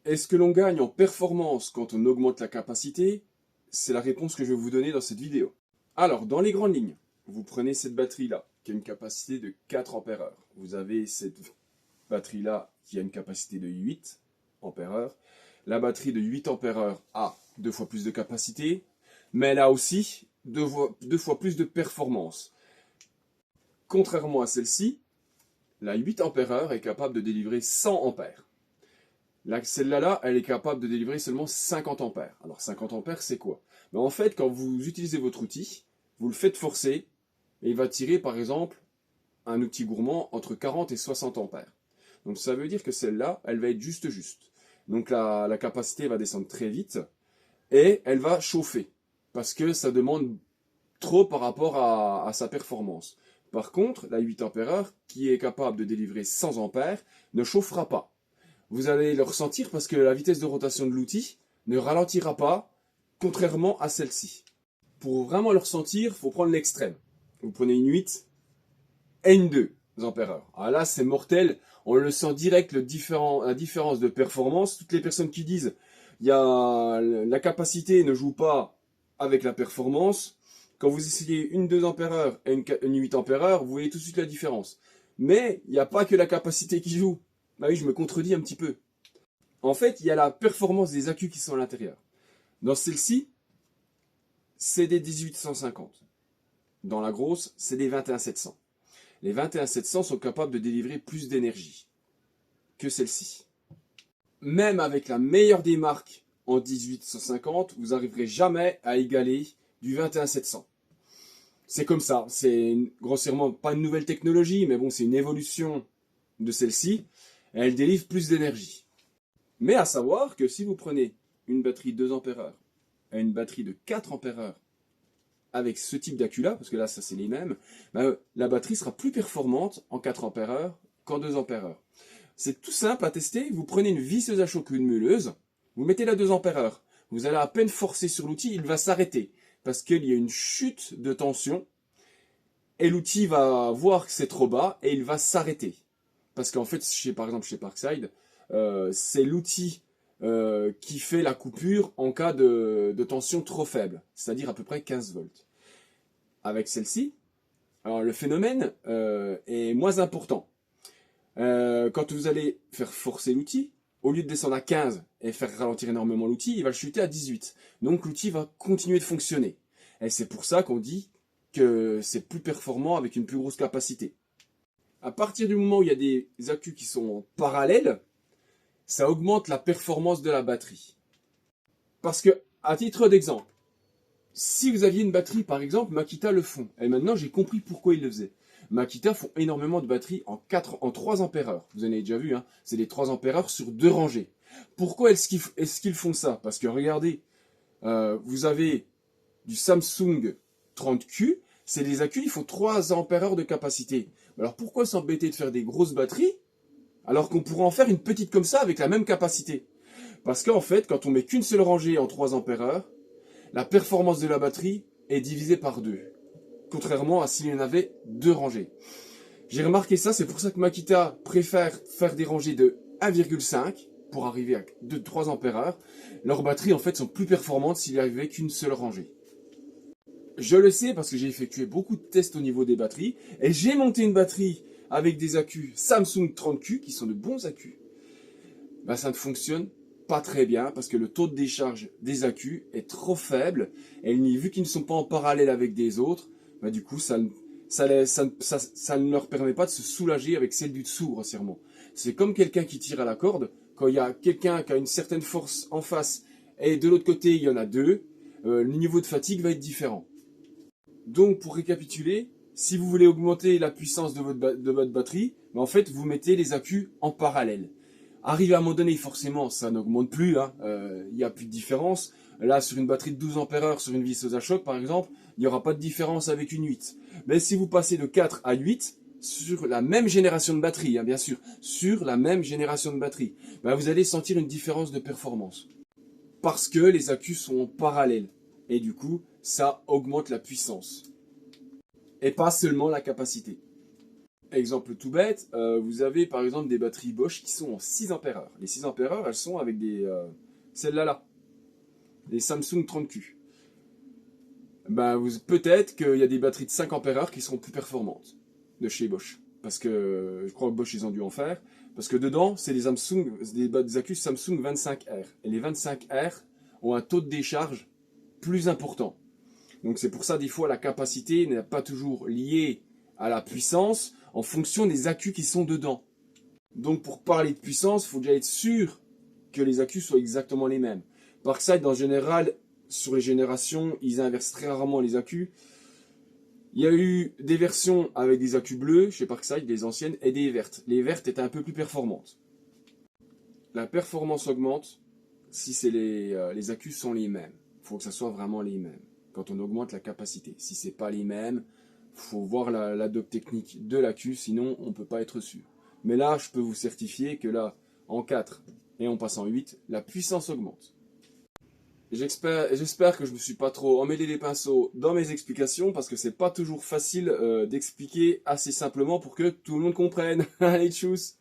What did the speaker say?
Est-ce que l'on gagne en performance quand on augmente la capacité? C'est la réponse que je vais vous donner dans cette vidéo. Alors, dans les grandes lignes, vous prenez cette batterie-là, qui a une capacité de 4 ampères-heure. Vous avez cette batterie-là qui a une capacité de 8 ampères-heure. La batterie de 8 ampères-heure a 2 fois plus de capacité, mais elle a aussi deux fois plus de performance. Contrairement à celle-ci, la 8 ampères-heure est capable de délivrer 100 ampères. Celle-là, elle est capable de délivrer seulement 50 ampères. Alors 50 ampères, c'est quoi? Ben, en fait, quand vous utilisez votre outil, vous le faites forcer, et il va tirer par exemple un outil gourmand entre 40 et 60 ampères. Donc ça veut dire que celle-là, elle va être juste. Donc la capacité va descendre très vite, et elle va chauffer, parce que ça demande trop par rapport à sa performance. Par contre, la 8 ampères-heure, qui est capable de délivrer 100 ampères, ne chauffera pas. Vous allez le ressentir parce que la vitesse de rotation de l'outil ne ralentira pas, contrairement à celle-ci. Pour vraiment le ressentir, il faut prendre l'extrême. Vous prenez une 8 et une 2 ampères-heure. Ah là, c'est mortel. On le sent direct, la différence de performance. Toutes les personnes qui disent la capacité ne joue pas avec la performance. Quand vous essayez une 2 ampères-heure et une 8 ampères-heure, vous voyez tout de suite la différence. Mais il n'y a pas que la capacité qui joue. Bah oui, je me contredis un petit peu. En fait, il y a la performance des accus qui sont à l'intérieur. Dans celle-ci, c'est des 1850. Dans la grosse, c'est des 21700. Les 21700 sont capables de délivrer plus d'énergie que celle-ci. Même avec la meilleure des marques en 1850, vous n'arriverez jamais à égaler du 21700. C'est comme ça, c'est grossièrement pas une nouvelle technologie, mais bon, c'est une évolution de celle-ci. Elle délivre plus d'énergie. Mais à savoir que si vous prenez une batterie 2 ampères-heure et une batterie de 4 ampères-heure avec ce type d'accu-là, parce que là, ça c'est les mêmes, ben, la batterie sera plus performante en 4 ampères-heure qu'en 2 ampères-heure. C'est tout simple à tester. Vous prenez une visseuse à choc ou une meuleuse, vous mettez la 2 ampères-heure. Vous allez à peine forcer sur l'outil, il va s'arrêter parce qu'il y a une chute de tension et l'outil va voir que c'est trop bas et il va s'arrêter. Parce qu'en fait, par exemple chez Parkside, c'est l'outil qui fait la coupure en cas de tension trop faible, c'est-à-dire à peu près 15 volts. Avec celle-ci, alors le phénomène est moins important. Quand vous allez faire forcer l'outil, au lieu de descendre à 15 et faire ralentir énormément l'outil, il va le chuter à 18. Donc l'outil va continuer de fonctionner. Et c'est pour ça qu'on dit que c'est plus performant avec une plus grosse capacité. À partir du moment où il y a des accus qui sont en parallèle, ça augmente la performance de la batterie. Parce que, à titre d'exemple, si vous aviez une batterie, par exemple, Makita le font. Et maintenant, j'ai compris pourquoi ils le faisaient. Makita font énormément de batteries en 3 ampères-heure. Vous en avez déjà vu, hein, c'est des 3 ampères-heure sur 2 rangées. Pourquoi est-ce qu'ils font ça? Parce que regardez, vous avez du Samsung 30Q, c'est des accus, ils font 3 ampères-heure de capacité. Alors pourquoi s'embêter de faire des grosses batteries alors qu'on pourrait en faire une petite comme ça avec la même capacité? Parce qu'en fait, quand on met qu'une seule rangée en 3 ampères-heure, la performance de la batterie est divisée par 2. Contrairement à s'il y en avait 2 rangées. J'ai remarqué ça, c'est pour ça que Makita préfère faire des rangées de 1,5 pour arriver à 3 ampères-heure. Leurs batteries en fait sont plus performantes s'il n'y avait qu'une seule rangée. Je le sais parce que j'ai effectué beaucoup de tests au niveau des batteries et j'ai monté une batterie avec des accus Samsung 30Q qui sont de bons accus. Ben, ça ne fonctionne pas très bien parce que le taux de décharge des accus est trop faible et vu qu'ils ne sont pas en parallèle avec des autres, ben, du coup ça ne leur permet pas de se soulager avec celle du dessous grossièrement. C'est comme quelqu'un qui tire à la corde, quand il y a quelqu'un qui a une certaine force en face et de l'autre côté il y en a deux, le niveau de fatigue va être différent. Donc pour récapituler, si vous voulez augmenter la puissance de votre batterie, ben, en fait vous mettez les accus en parallèle. Arrivé à un moment donné, forcément, ça n'augmente plus, hein. Il n'y a plus de différence. Là, sur une batterie de 12 ampères-heure, sur une visseuse à choc, par exemple, il n'y aura pas de différence avec une 8. Mais si vous passez de 4 à 8, sur la même génération de batterie, hein, bien sûr, sur la même génération de batterie, ben vous allez sentir une différence de performance. Parce que les accus sont en parallèle. Et du coup, ça augmente la puissance. Et pas seulement la capacité. Exemple tout bête, vous avez par exemple des batteries Bosch qui sont en 6 ampères. Les 6 ampères, elles sont avec des celles-là, les Samsung 30Q. Ben, peut-être qu'il y a des batteries de 5 ampères qui seront plus performantes de chez Bosch. Parce que je crois que Bosch, ils ont dû en faire. Parce que dedans, c'est des Samsung, des accus Samsung 25R. Et les 25R ont un taux de décharge plus important. Donc c'est pour ça, des fois, la capacité n'est pas toujours liée à la puissance en fonction des accus qui sont dedans. Donc pour parler de puissance, il faut déjà être sûr que les accus soient exactement les mêmes. Parkside, en général, sur les générations, ils inversent très rarement les accus. Il y a eu des versions avec des accus bleus chez Parkside, des anciennes, et des vertes. Les vertes étaient un peu plus performantes. La performance augmente si les accus sont les mêmes. Il faut que ça soit vraiment les mêmes quand on augmente la capacité. Si ce n'est pas les mêmes, il faut voir la doc technique de l'accu, sinon on ne peut pas être sûr. Mais là, je peux vous certifier que là, en 4 et en passant 8, la puissance augmente. J'espère que je me suis pas trop emmêlé les pinceaux dans mes explications parce que c'est pas toujours facile d'expliquer assez simplement pour que tout le monde comprenne. Allez, tchuss!